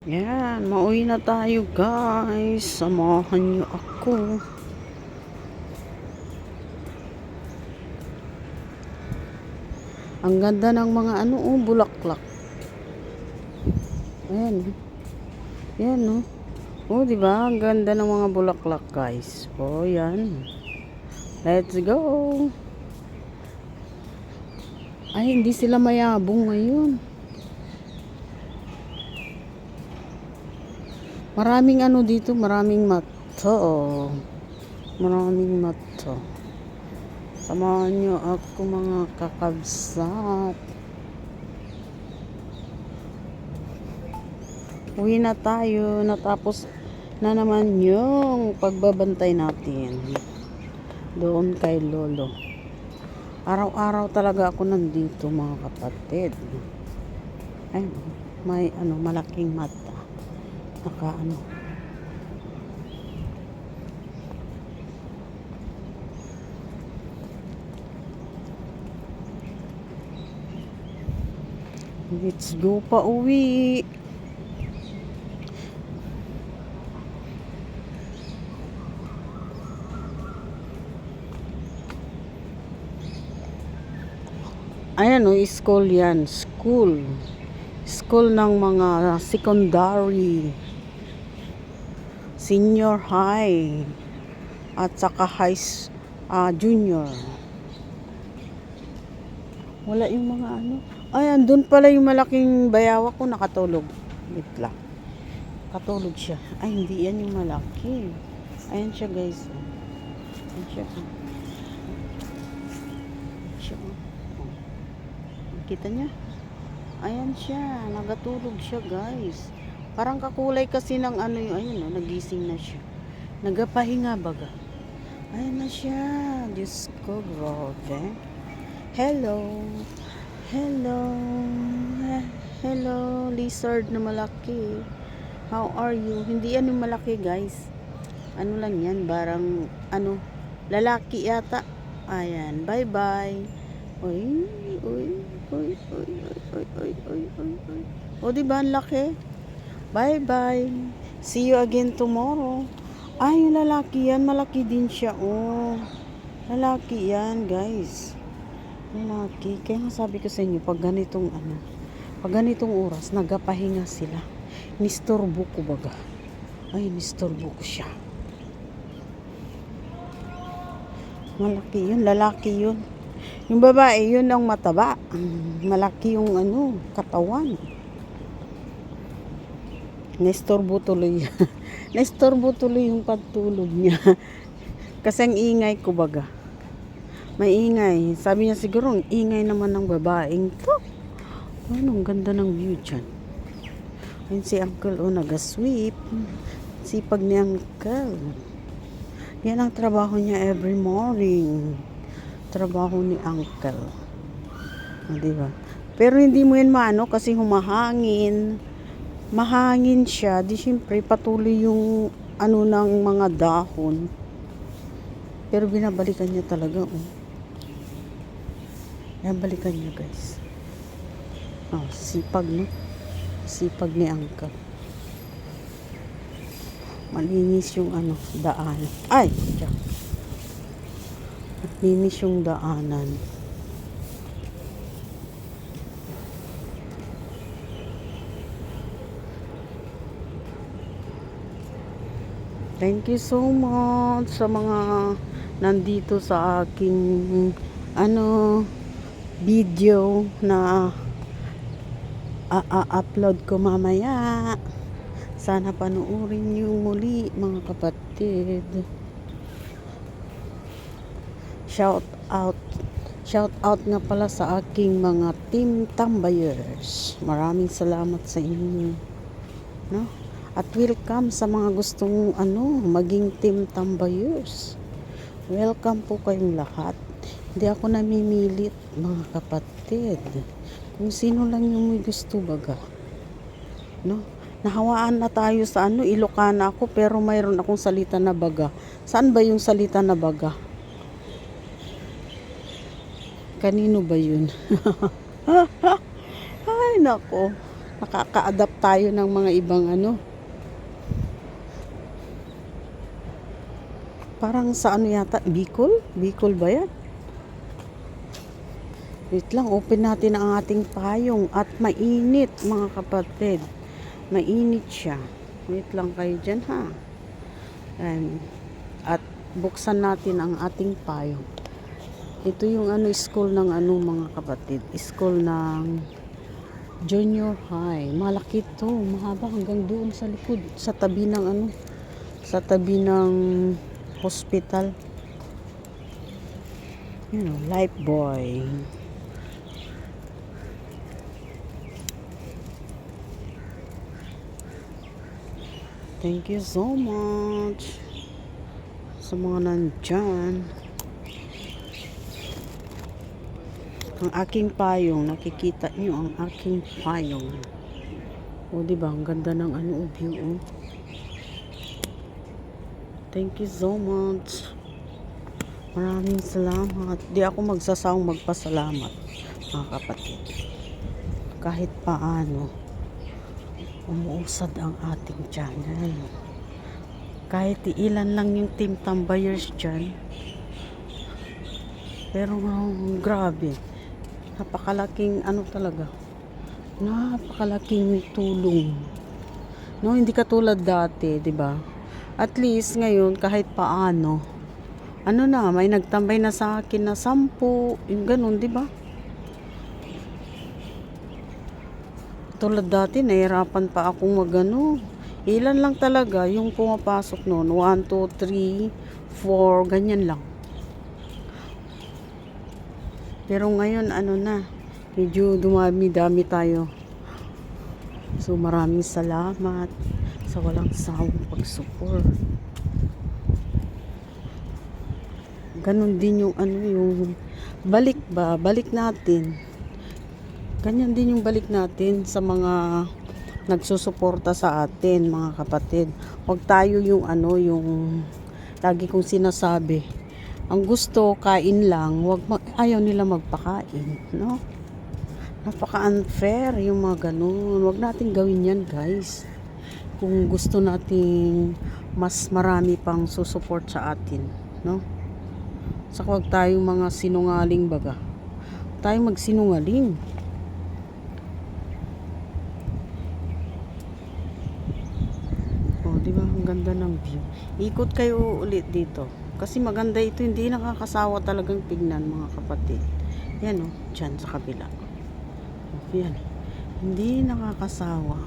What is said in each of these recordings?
Yan, mauwi na tayo guys. Samahan nyo ako. Ang ganda ng mga bulaklak. Ayan. Yan, no. Oh, di ba? Ang ganda ng mga bulaklak, guys. Oh, yan. Let's go. Ay, hindi sila mayabong ngayon. Maraming dito, maraming mata. Maraming mata. Samahan nyo ako mga kakabsat. Uwi na tayo. Natapos na naman yung pagbabantay natin. Doon kay Lolo. Araw-araw talaga ako nandito mga kapatid. Ay, may malaking mata. Let's go pa uwi. Ayan school yan. School ng mga secondary, senior high, at saka junior. Wala yung mga Ayan, doon pala yung malaking bayawa ko nakatulog. Wait lang. Katulog siya. Ay, hindi yan yung malaki. Ayan siya guys. Ayan siya. Kita niya? Ayan siya. Nagatulog siya guys. Parang kakulay kasi ng ayun nagising na siya. Nagapahinga baga. Ayan na siya. Diyos ko, grabe. Hello. Hello, lizard na malaki. How are you? Hindi yan yung malaki guys. Ano lang yan, barang lalaki yata. Ayan, bye bye. Uy. O diba ang laki? Bye bye. See you again tomorrow. Ay, yung lalaki yan, malaki din siya. Oh, lalaki yan guys. Lalaki. Kaya nga sabi ko sa inyo, pag ganitong oras, nagapahinga sila. Nistorbo ko baga. Ay, nistorbo ko siya. Malaki yun, lalaki yun. Yung babae, yun ang mataba. Malaki yung katawan. Nistorbo tuloy. Nistorbo tuloy yung pagtulog niya. Kasi ang ingay ko baga. May ingay. Sabi niya siguro, ang ingay naman ng babaeng to. Ang ganda ng view dyan. Ayun si Uncle, nagasweep. Sipag ni Uncle. Yan ang trabaho niya every morning. Trabaho ni Uncle. Diba? Pero hindi mo yan kasi humahangin. Mahangin siya. Di syempre patuloy yung ng mga dahon. Pero binabalikan niya talaga. Yan, balikan niya guys. Sipag no? Sipag ni Uncle. Malinis yung daan. Ay! Diyan. Malinis yung daanan. Thank you so much sa mga nandito sa aking video na upload ko mamaya. Sana panoorin niyo muli mga kapatid. Shout out nga pala sa aking mga team tambayers. Maraming salamat sa inyo. No? At welcome sa mga gustong maging team tambayers. Welcome po kayong lahat. Hindi ako namimilit mga kapatid. Kung sino lang yung may gusto baga. No? Nahawaan na tayo sa Ilocana ako pero mayroon akong salita na baga. Saan ba yung salita na baga? Kanino ba yun? Ay nako. Nakaka-adapt tayo ng mga ibang ano. Parang sa ano yata, Bicol? Bicol ba yan? Wait lang, open natin ang ating payong at mainit mga kapatid. Mainit siya. Wait lang kayo dyan ha. At buksan natin ang ating payong. Ito yung ano, school ng ano mga kapatid. School ng junior high. Malaki to, mahaba hanggang doon sa likod. Sa tabi ng ano, sa tabi ng hospital. You know, Life Boy. Thank you so much sa mga nandyan. Ang aking payong, nakikita nyo ang aking payong. O diba, ang ganda ng ano, view. Oh. Thank you so much. Maraming salamat. Di ako magsasawang magpasalamat, mga kapatid. Kahit paano, umuusad ang ating channel. Kahit ilan lang yung team tambayers dyan. Pero grabe. Napakalaking ano talaga. Napakalaking tulong. No, hindi katulad dati, 'di ba? At least ngayon kahit paano ano na, may nagtambay na sa akin na 10, yung ganun, 'di ba? Tulad dati, nahirapan pa akong magano. Ilan lang talaga yung pumapasok noon. 1, 2, 3, 4, ganyan lang. Pero ngayon, ano na, medyo dumami-dami tayo. So, maraming salamat sa walang sawang pag-support. Ganon din yung ano, yung balik natin. Ganyan din yung balik natin sa mga nagsusuporta sa atin, mga kapatid. Huwag tayo yung ano, yung lagi kong sinasabi. Ang gusto, kain lang, ayaw nila magpakain, no? Napaka-unfair yung mga ganun. Huwag natin gawin yan, guys. Kung gusto nating mas marami pang susuport sa atin, no? Saka huwag tayong mga sinungaling baga. Tayong magsinungaling. Diba? Ang ganda ng view. Ikot kayo ulit dito. Kasi maganda ito. Hindi nakakasawa talagang tignan, mga kapatid. Yan o. Dyan sa kabila. Yan. Hindi nakakasawa.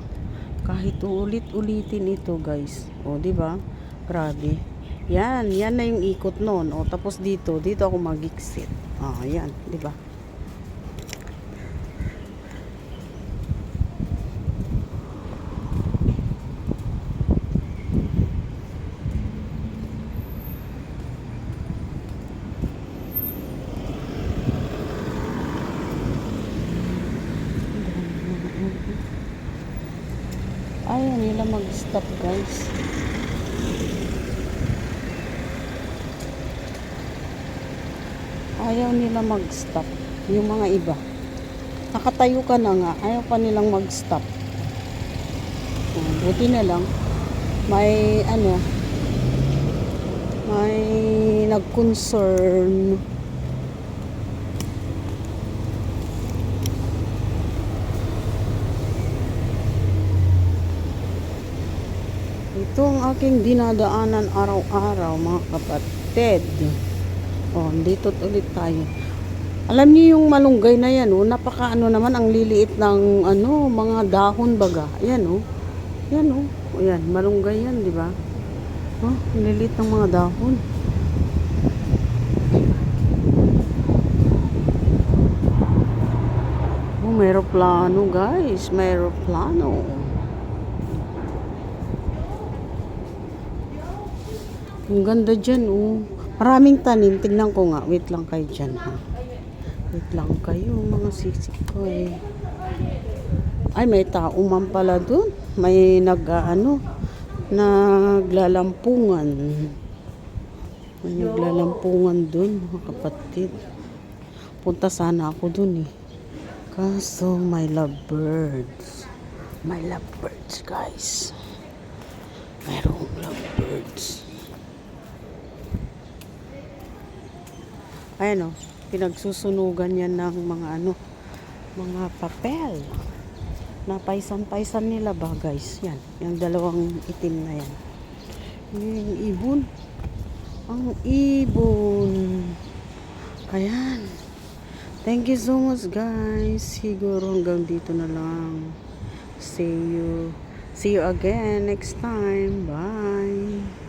Kahit ulit-ulitin ito, guys. O, diba? Grabe. Yan. Yan na yung ikot nun. O, tapos dito ako mag-exit. O, yan. Diba? Ayaw nila mag-stop, guys. Ayaw nila mag-stop. Yung mga iba. Nakatayo ka na nga. Ayaw pa nilang mag-stop. Buti na lang. May ano. May nag-concern. Ito ang aking dinadaanan araw-araw, mga kapatid. O, dito ulit tayo. Alam niyo yung malunggay na yan, oh, napaka ano naman, ang liliit ng ano, mga dahon baga. Ayan, oh. Yan, oh. Ayan, malunggay yan, di ba? Oh, liliit ng mga dahon. Oh, may aeroplano, guys. May aeroplano. Ang ganda dyan, oh. Maraming tanim. Tignan ko nga. Wait lang kayo dyan, ha. Wait lang kayo, mga sisik ko, eh. Ay, may tao man pala dun. May naglalampungan. May naglalampungan dun, mga kapatid. Punta sana ako dun, eh. Kaso, may lovebirds. My lovebirds, guys. Mayroong lovebirds. Ayan o, pinagsusunugan yan ng mga mga papel. Napaisan-paisan nila ba, guys? Yan, yung dalawang itim na yan. Yung ibon. Ang ibon. Ayan. Thank you so much, guys. Siguro hanggang dito na lang. See you again next time. Bye.